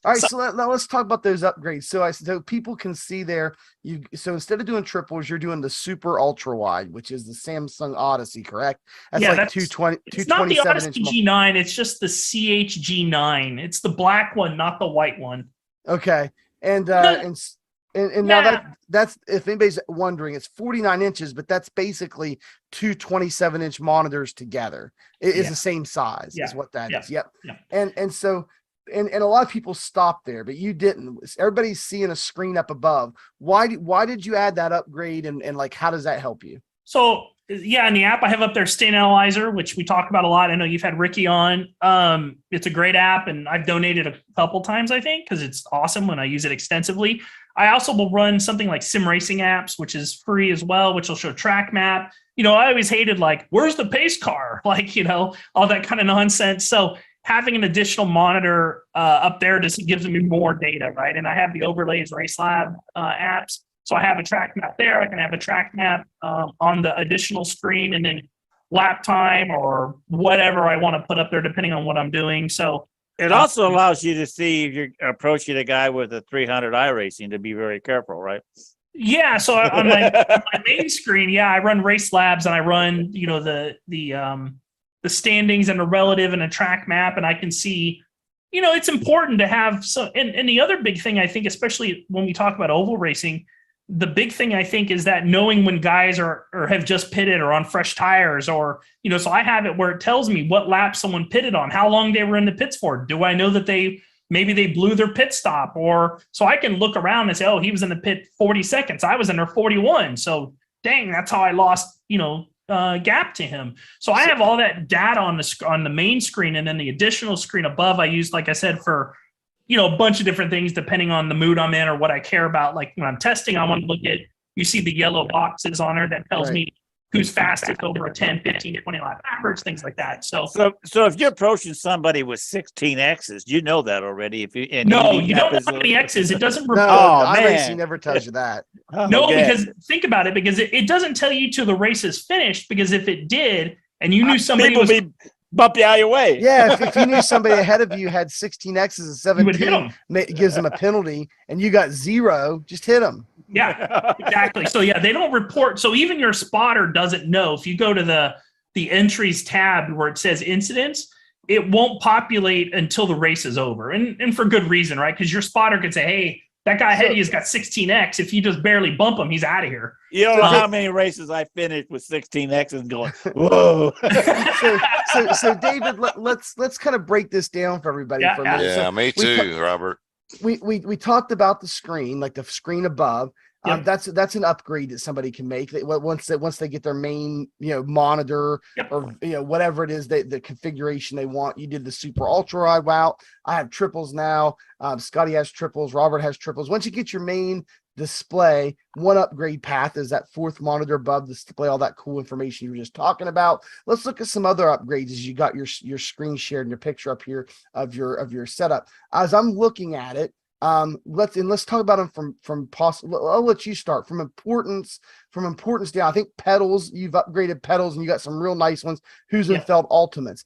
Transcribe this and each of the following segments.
All right, so now let's talk about those upgrades. So people can see there. So instead of doing triples, you're doing the super ultra wide, which is the Samsung Odyssey, correct? That's Yeah, like that's it's not the 227 Odyssey inch. G9. It's just the CHG9. It's the black one, not the white one. Okay, and now Yeah, that's if anybody's wondering, it's 49 inches, but that's basically two 27-inch monitors together. It is yeah, the same size, yeah, is what that yeah, is. Yep. yeah. And so and a lot of people stop there, but you didn't. Everybody's seeing a screen up above. Why did you add that upgrade, and like how does that help you? So yeah, in the app I have up there Stain Analyzer, which we talk about a lot. I know you've had Ricky on. It's a great app, and I've donated a couple times, I think, because it's awesome when I use it extensively. I also will run something like sim racing apps, which is free as well, which will show track map. I always hated like, where's the pace car? Like, all that kind of nonsense. So having an additional monitor up there just gives me more data, right? And I have the overlays Race Lab apps. So I have a track map there. I can have a track map on the additional screen, and then lap time or whatever I want to put up there, depending on what I'm doing. So it also allows you to see if you're approaching a guy with a 300 iRacing to be very careful, right? Yeah. So on my main screen, yeah, I run Race Labs, and I run the standings and a relative and a track map, and I can see. It's important to have and the other big thing I think, especially when we talk about oval racing, the big thing I think is that knowing when guys are or have just pitted or on fresh tires, or so I have it where it tells me what lap someone pitted on, how long they were in the pits for. Do I know that maybe they blew their pit stop, or so I can look around and say, oh, he was in the pit 40 seconds, I was in there 41, so dang, that's how I lost gap to him. So I have all that data on the main screen, and then the additional screen above I use, like I said, for a bunch of different things depending on the mood I'm in or what I care about. Like when I'm testing, I want to look at, you see the yellow boxes on there that tells me who's fastest over a 10, 15, 20 lap average, things like that. So if you're approaching somebody with 16 X's, you know that already. If you you don't know how many X's. It doesn't report. No, iRacing never tells you that. No, because think about it, because it doesn't tell you till the race is finished. Because if it did, and you knew somebody was bump you out of your way. Yeah, if you knew somebody ahead of you had 16 X's and 17, it gives them a penalty, and you got 0, just hit them. Yeah, exactly. So yeah, they don't report. So even your spotter doesn't know. If you go to the entries tab where it says incidents, it won't populate until the race is over, and for good reason, right? Because your spotter could say, hey, that guy ahead of you has got 16X. If you just barely bump him, he's out of here. You don't know how many races I finished with 16X's going, whoa. so David, let's kind of break this down for everybody for a minute. Yeah, so me too, Robert. We talked about the screen, like the screen above. Yep. That's an upgrade that somebody can make once they get their main monitor, yep, or whatever it is the configuration they want. You did the super ultra wide route. I have triples now. Scotty has triples. Robert has triples. Once you get your main display, one upgrade path is that fourth monitor above the display, all that cool information you were just talking about. Let's look at some other upgrades as you got your screen shared and your picture up here of your setup. As I'm looking at it, let's talk about them from possible. I'll let you start from importance down. I think pedals, you've upgraded pedals and you got some real nice ones. Husenfeld Ultimates.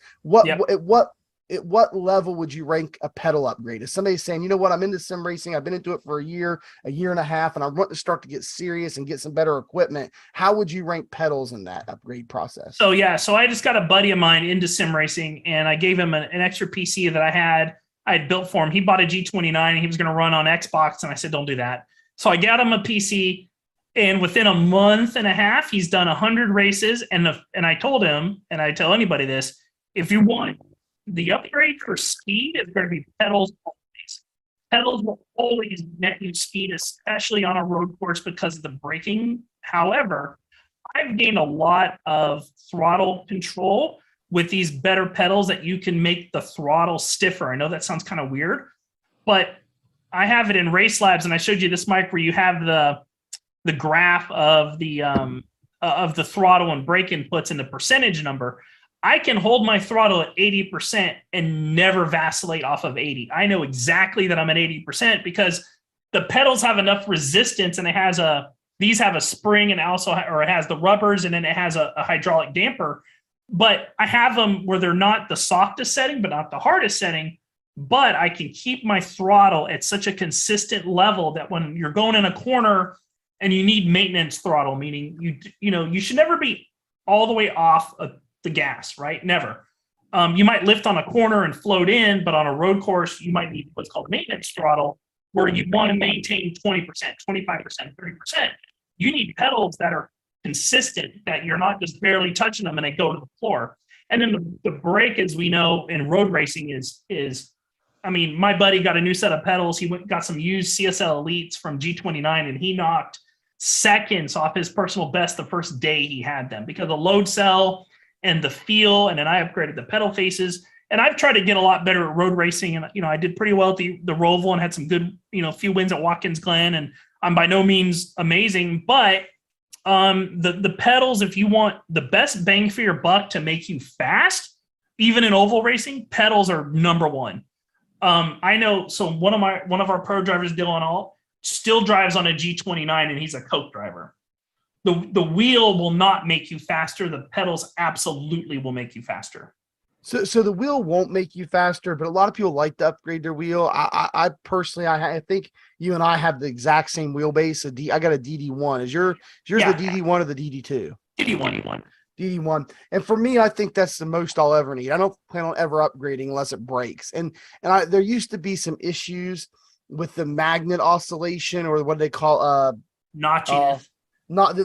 At what level would you rank a pedal upgrade? If somebody's saying, you know what, I'm into sim racing, I've been into it for a year and a half, and I want to start to get serious and get some better equipment, how would you rank pedals in that upgrade process? So I just got a buddy of mine into sim racing, and I gave him an extra PC that I had built for him. He bought a G29 and he was going to run on Xbox, and I said, don't do that. So I got him a PC, and within a month and a half, he's done 100 races. And I told him, and I tell anybody this, if you want the upgrade for speed, is going to be pedals always. Pedals will always net you speed, especially on a road course because of the braking. However, I've gained a lot of throttle control with these better pedals that you can make the throttle stiffer. I know that sounds kind of weird, but I have it in Race Labs, and I showed you this, Mike, where you have the graph of the throttle and brake inputs and the percentage number. I can hold my throttle at 80% and never vacillate off of 80. I know exactly that I'm at 80% because the pedals have enough resistance, and these have a spring, and also, or it has the rubbers, and then it has a hydraulic damper. But I have them where they're not the softest setting, but not the hardest setting. but I can keep my throttle at such a consistent level that when you're going in a corner and you need maintenance throttle, meaning you should never be all the way off of the gas, right? Never. You might lift on a corner and float in, but on a road course, you might need what's called maintenance throttle, where you want to maintain 20%, 25%, 30%. You need pedals that are consistent, that you're not just barely touching them and they go to the floor. And then the brake, as we know in road racing, is I mean, my buddy got a new set of pedals. He got some used CSL Elites from G29, and he knocked seconds off his personal best the first day he had them because the load cell and the feel. And then I upgraded the pedal faces. And I've tried to get a lot better at road racing. And, I did pretty well at the Roval and had some good, few wins at Watkins Glen. And I'm by no means amazing, but the pedals, if you want the best bang for your buck to make you fast, even in oval racing, pedals are number one. I know. So one of our pro drivers, Dylan Alt, still drives on a G29, and he's a Coke driver. The wheel will not make you faster. The pedals absolutely will make you faster. So the wheel won't make you faster, but a lot of people like to upgrade their wheel. I personally, I think you and I have the exact same wheelbase. I got a DD1. Is yours the DD1 or the DD2? DD1. DD1. And for me, I think that's the most I'll ever need. I don't plan on ever upgrading unless it breaks. And there used to be some issues with the magnet oscillation, or what they call notchiness.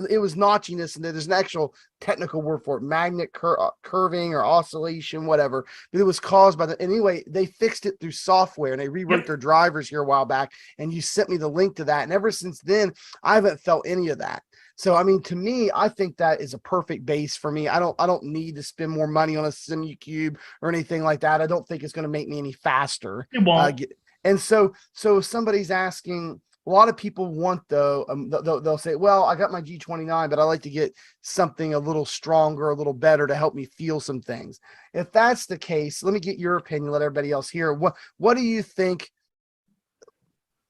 It was notchiness, and there's an actual technical word for it, magnet curving or oscillation, whatever. But it was caused by anyway, they fixed it through software, and they rewrote their drivers here a while back, and you sent me the link to that. And ever since then, I haven't felt any of that. So, I mean, to me, I think that is a perfect base for me. I don't need to spend more money on a Simucube or anything like that. I don't think it's going to make me any faster. It won't. And so if somebody's asking, a lot of people want, though, they'll say, well, I got my G29, but I like to get something a little stronger, a little better to help me feel some things. If that's the case, let me get your opinion, let everybody else hear. What do you think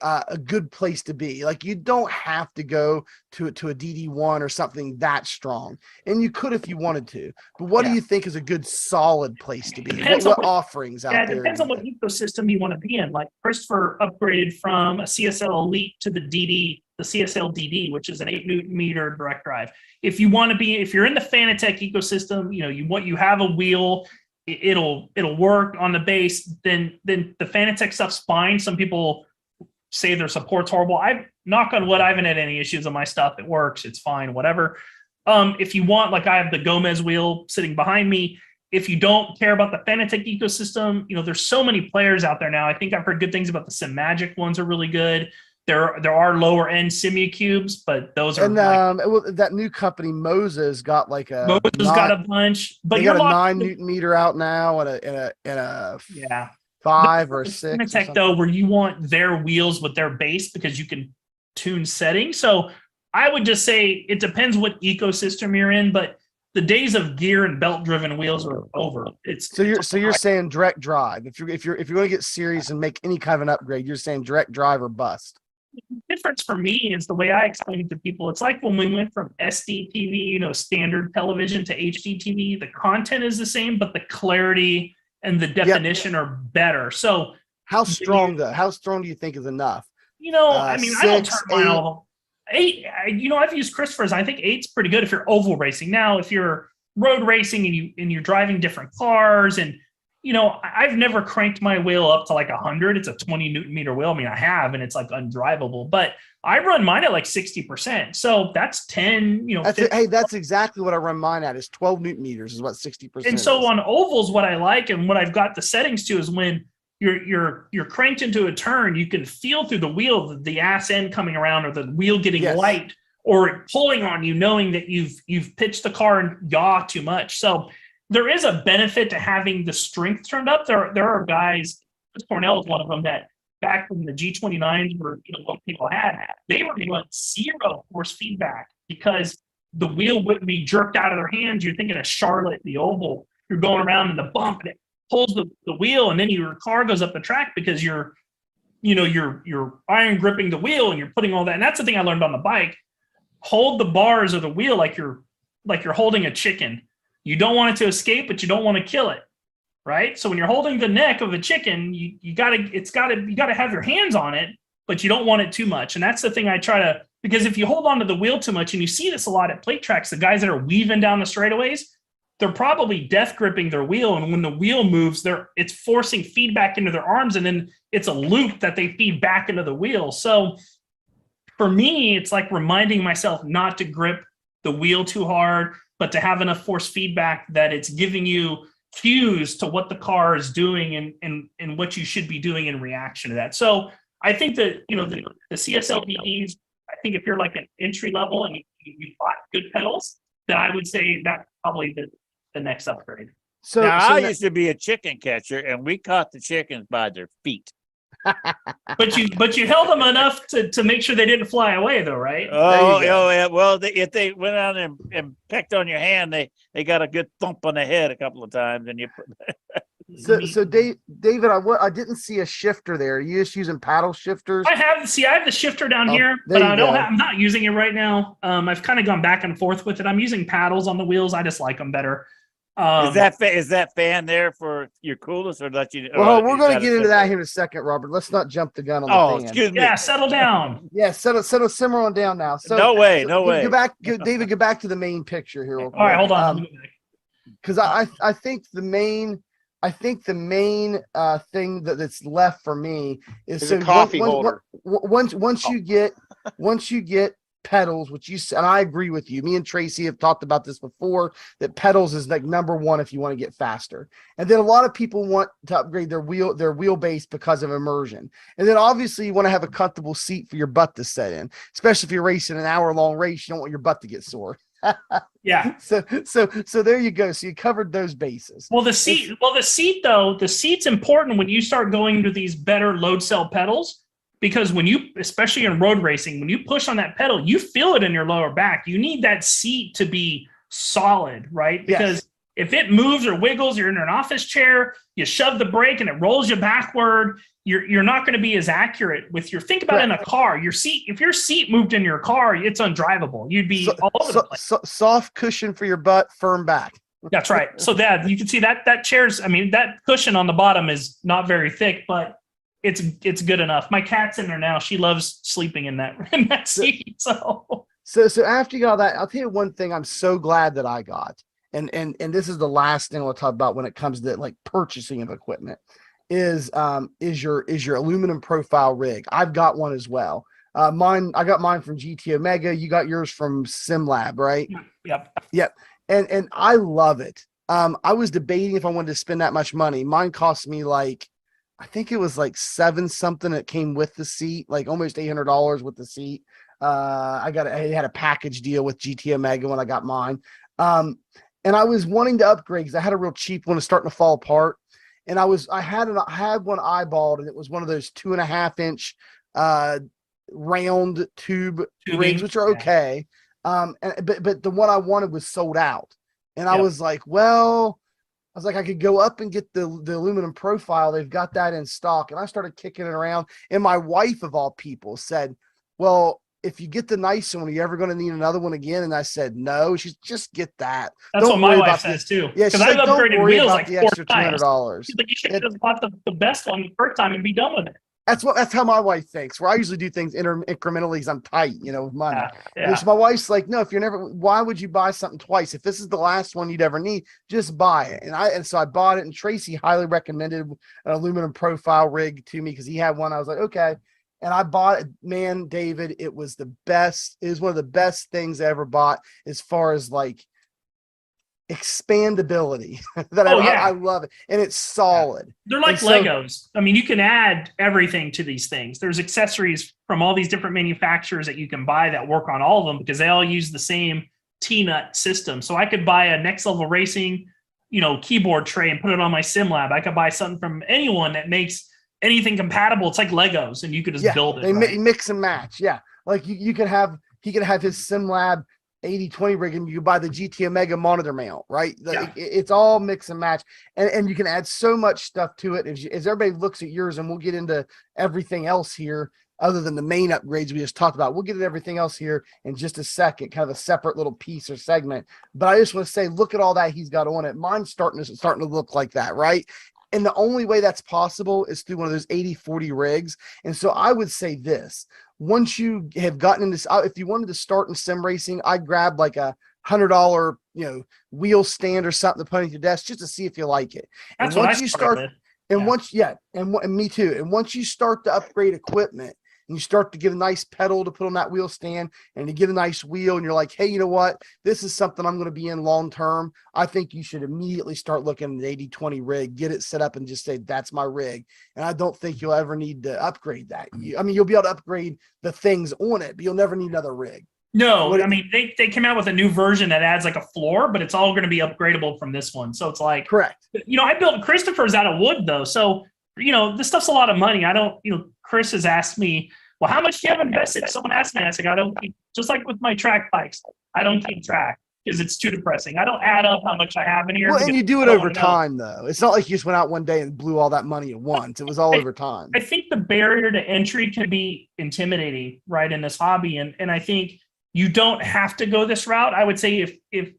a good place to be? Like, you don't have to go to a DD1 or something that strong, and you could if you wanted to, but what do you think is a good solid place to be? What offerings out there? It depends on what ecosystem you want to be in. Like Christopher upgraded from a CSL Elite to the CSL DD, which is an 8 Newton meter direct drive. If you're in the Fanatec ecosystem, you have a wheel, it'll work on the base, then the Fanatec stuff's fine. Some people say their support's horrible. Knock on wood, I haven't had any issues on my stuff. It works, it's fine, whatever. If you want, like I have the Gomez wheel sitting behind me. If you don't care about the Fanatec ecosystem, there's so many players out there now. I think I've heard good things about the SimMagic ones are really good. There are lower end Simucubes, but those are. And that new company Moses got like got a bunch, but they got a 9 Newton meter out now and a 5 or 6. Fanatec though, where you want their wheels with their base because you can tune settings. So I would just say it depends what ecosystem you're in, but the days of gear and belt driven wheels are over. You're saying direct drive. If you're going to get serious and make any kind of an upgrade, you're saying direct drive or bust. The difference for me is the way I explain it to people. It's like when we went from SD TV, standard television, to HD TV. The content is the same, but the clarity and the definition are better. So how strong do you think is enough? I don't turn mine off. 8, I've used Christopher's. I think 8's pretty good if you're oval racing. Now, if you're road racing and you're driving different cars, and I've never cranked my wheel up to like 100. It's a 20 Newton meter wheel. I mean, I have, and it's like undrivable, but I run mine at like 60%. So that's 10, that's exactly what I run mine at, is 12 Newton meters is what 60%. And so on ovals, what I like and what I've got the settings to is when you're cranked into a turn, you can feel through the wheel, the ass end coming around, or the wheel getting light, or pulling on you, knowing that you've pitched the car and yaw too much. So there is a benefit to having the strength turned up. There are guys, Cornell is one of them, that back when the G29s were, what people had, they were doing 0 force feedback because the wheel wouldn't be jerked out of their hands. You're thinking of Charlotte, the oval. You're going around in the bump, and it pulls the wheel, and then your car goes up the track because you're iron gripping the wheel and you're putting all that. And that's the thing I learned on the bike. Hold the bars of the wheel like you're holding a chicken. You don't want it to escape, but you don't want to kill it, right? So when you're holding the neck of a chicken, you gotta have your hands on it, but you don't want it too much. And that's the thing I try to, because if you hold onto the wheel too much, and you see this a lot at plate tracks, the guys that are weaving down the straightaways, they're probably death gripping their wheel. And when the wheel moves, it's forcing feedback into their arms. And then it's a loop that they feed back into the wheel. So for me, it's like reminding myself not to grip the wheel too hard, but to have enough force feedback that it's giving you cues to what the car is doing and what you should be doing in reaction to that. So I think that, the CSLVEs, I think if you're like an entry level and you bought good pedals, then I would say that's probably the next upgrade. So, now, so I that- used to be a chicken catcher, and we caught the chickens by their feet. But you held them enough to make sure they didn't fly away, though, right? Oh, go. yeah. Well, if they went out and pecked on your hand, they got a good thump on the head a couple of times, and you. so David, I didn't see a shifter there. Are you just using paddle shifters? I have the shifter down here, there but you go. I'm not using it right now. I've kind of gone back and forth with it. I'm using paddles on the wheels. I just like them better. Is that fan there for your coolest, or let you? Well, or we're is going to that get a into that separate- here in a second, Robert. Let's not jump the gun on Oh, the fan. excuse me. Yeah, settle down. Yeah, settle, simmer on down now. So No way. Go back, David. Go back to the main picture here. Real quick. All right, hold on. Because I think the main thing that's left for me is a coffee holder. Once you get pedals, which you said, and I agree with you. Me and Tracy have talked about this before, that pedals is like number one if you want to get faster. And then a lot of people want to upgrade their wheelbase because of immersion. And then obviously you want to have a comfortable seat for your butt to sit in, especially if you're racing an hour-long race. You don't want your butt to get sore. Yeah. So there you go. So you covered those bases. Well, the seat's important when you start going to these better load cell pedals, because when you, especially in road racing, when you push on that pedal, you feel it in your lower back. You need that seat to be solid, right? Because if it moves or wiggles, you're in an office chair, you shove the brake and it rolls you backward, you're not going to be as accurate with your, think about it in a car, your seat, if your seat moved in your car, it's undrivable. You'd be all over the place. Soft cushion for your butt, firm back. That's right. So Dad, you can see that chair's, that cushion on the bottom is not very thick, but it's good enough. My cat's in there now. She loves sleeping in that seat. So after you got all that, I'll tell you one thing I'm so glad that I got. And this is the last thing we'll talk about when it comes to like purchasing of equipment is your aluminum profile rig. I've got one as well. I got mine from GT Omega. You got yours from SimLab, right? Yep. And I love it. I was debating if I wanted to spend that much money. Mine cost me I think it was like $7 something that came with the seat, like almost $800 with the seat. I had a package deal with GT Omega when I got mine. And I was wanting to upgrade because I had a real cheap one that's starting to fall apart. And I had one eyeballed, and it was one of those 2.5-inch round tubing rigs, which are okay. But the one I wanted was sold out. And I was like, I could go up and get the aluminum profile. They've got that in stock. And I started kicking it around. And my wife, of all people, said, well, if you get the nice one, are you ever going to need another one again? And I said, no. She's just get that. That's Don't what my worry wife about says this. too. Yeah, because I've upgraded wheels like the 4 extra times. $200. She's like, you should have just bought the best one the first time and be done with it. That's how my wife thinks. Where I usually do things incrementally because I'm tight, with money. Yeah. So my wife's like, no, why would you buy something twice? If this is the last one you'd ever need, just buy it. And so I bought it, and Tracy highly recommended an aluminum profile rig to me because he had one. I was like, okay. And I bought it. Man, David, it was the best. It was one of the best things I ever bought as far as like expandability. I love it. And it's solid. They're like Legos. You can add everything to these things. There's accessories from all these different manufacturers that you can buy that work on all of them because they all use the same T-nut system. So I could buy a Next Level Racing, keyboard tray and put it on my SimLab. I could buy something from anyone that makes anything compatible. It's like Legos, and you could just build it. They mix and match. Yeah. Like he could have his SimLab 80/20 rig, and you buy the GT Omega monitor mount, right? It's all mix and match, and you can add so much stuff to it. As everybody looks at yours, and we'll get into everything else here, other than the main upgrades we just talked about. We'll get at everything else here in just a second, kind of a separate little piece or segment. But I just want to say, look at all that he's got on it. Mine's starting to look like that, right? And the only way that's possible is through one of those 80-40 rigs. And so I would say this: once you have gotten into this, if you wanted to start in sim racing, I'd grab like a $100, wheel stand or something to put on your desk just to see if you like it. That's and what once I you started start, with. and Yeah. once, and me too. And once you start to upgrade equipment and you start to get a nice pedal to put on that wheel stand and you get a nice wheel and you're like, hey, you know what? This is something I'm going to be in long term. I think you should immediately start looking at the 80-20 rig, get it set up and just say, that's my rig. And I don't think you'll ever need to upgrade that. You'll be able to upgrade the things on it, but you'll never need another rig. No, I mean, they came out with a new version that adds like a floor, but it's all going to be upgradable from this one. So it's like, correct. I built Christopher's out of wood though. So, this stuff's a lot of money. I don't, Chris has asked me, well, how much do you have invested? Someone asked me, I said, I don't keep, just like with my track bikes, I don't keep track because it's too depressing. I don't add up how much I have in here. Well, and you do it over time though. It's not like you just went out one day and blew all that money at once. It was all over time. I think the barrier to entry can be intimidating, right, in this hobby. And I think you don't have to go this route. I would say if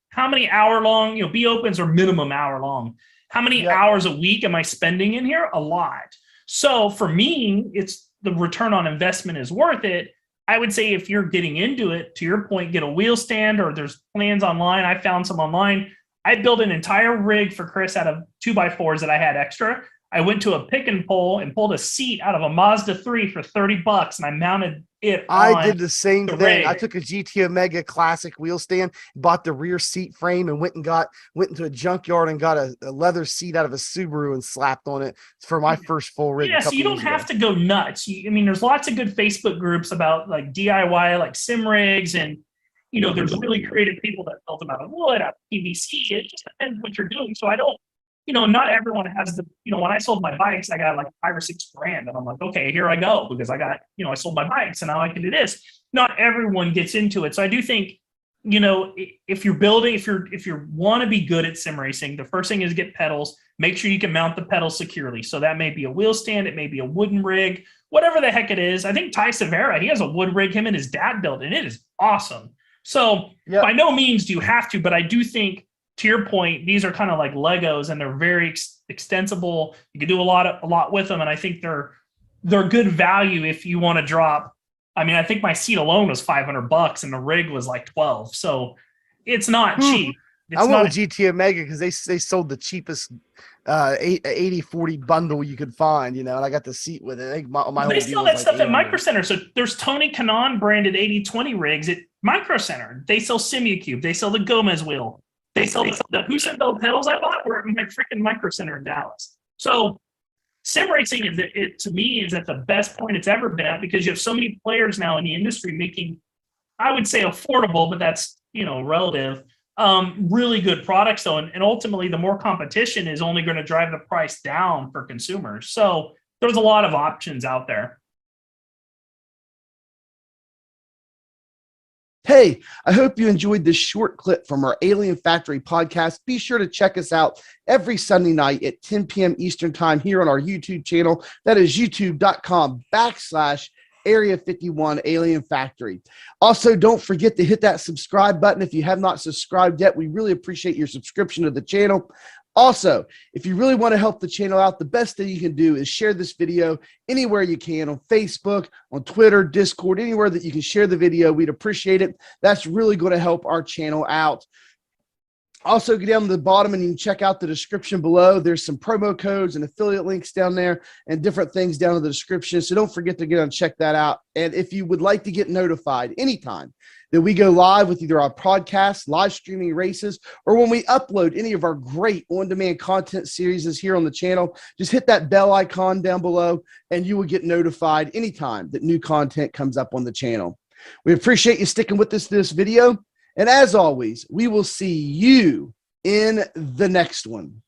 how many hour long, B opens are minimum hour long. How many hours a week am I spending in here? A lot. So for me, it's the return on investment is worth it. I would say if you're getting into it, to your point, get a wheel stand, or there's plans online. I found some online. I built an entire rig for Chris out of 2x4s that I had extra. I went to a pick and pull and pulled a seat out of a Mazda 3 for $30, and I mounted it. I did the same thing. rig. I took a GT Omega classic wheel stand, bought the rear seat frame, and went into a junkyard and got a leather seat out of a Subaru and slapped on it for my first full rig. Yeah, so you don't have to go nuts. There's lots of good Facebook groups about like DIY, like sim rigs, and there's really creative people that build them out of wood, out of PVC. It just depends what you're doing. So I don't. Not everyone has the, when I sold my bikes, I got like $5 or $6 grand, and I'm like, okay, here I go, because I got, I sold my bikes and now I can do this. Not everyone gets into it. So I do think, if you're building, if you want to be good at sim racing, the first thing is get pedals, make sure you can mount the pedals securely. So that may be a wheel stand, it may be a wooden rig, whatever the heck it is. I think Ty Severa, he has a wood rig him and his dad built, and it is awesome. So by no means do you have to, but I do think, to your point, these are kind of like Legos, and they're very extensible. You can do a lot with them, and I think they're good value if you want to drop. I mean, I think my seat alone was $500, and the rig was like 12. So it's not cheap. I went with GT Omega because they sold the cheapest 80-40 bundle you could find, and I got the seat with it. I think they sell that stuff at Micro Center. So there's Tony Kanaan branded 80-20 rigs at Micro Center. They sell Simucube. They sell the Gomez wheel. They sell the who sent those pedals I bought were at my freaking Micro Center in Dallas. So sim racing to me is at the best point it's ever been at, because you have so many players now in the industry making, I would say affordable, but that's relative, really good products though. And ultimately the more competition is only going to drive the price down for consumers. So there's a lot of options out there. Hey, I hope you enjoyed this short clip from our Alien Factory podcast. Be sure to check us out every Sunday night at 10 p.m. Eastern time here on our YouTube channel. That is youtube.com/Area 51 Alien Factory. Also, don't forget to hit that subscribe button if you have not subscribed yet. We really appreciate your subscription to the channel. Also, if you really want to help the channel out, the best thing you can do is share this video anywhere you can, on Facebook, on Twitter, Discord, anywhere that you can share the video. We'd appreciate it. That's really going to help our channel out. Also, get down to the bottom and you can check out the description below. There's some promo codes and affiliate links down there and different things down in the description. So don't forget to get on and check that out. And if you would like to get notified anytime that we go live with either our podcast, live streaming races, or when we upload any of our great on-demand content series here on the channel, just hit that bell icon down below and you will get notified anytime that new content comes up on the channel. We appreciate you sticking with us this video. And as always, we will see you in the next one.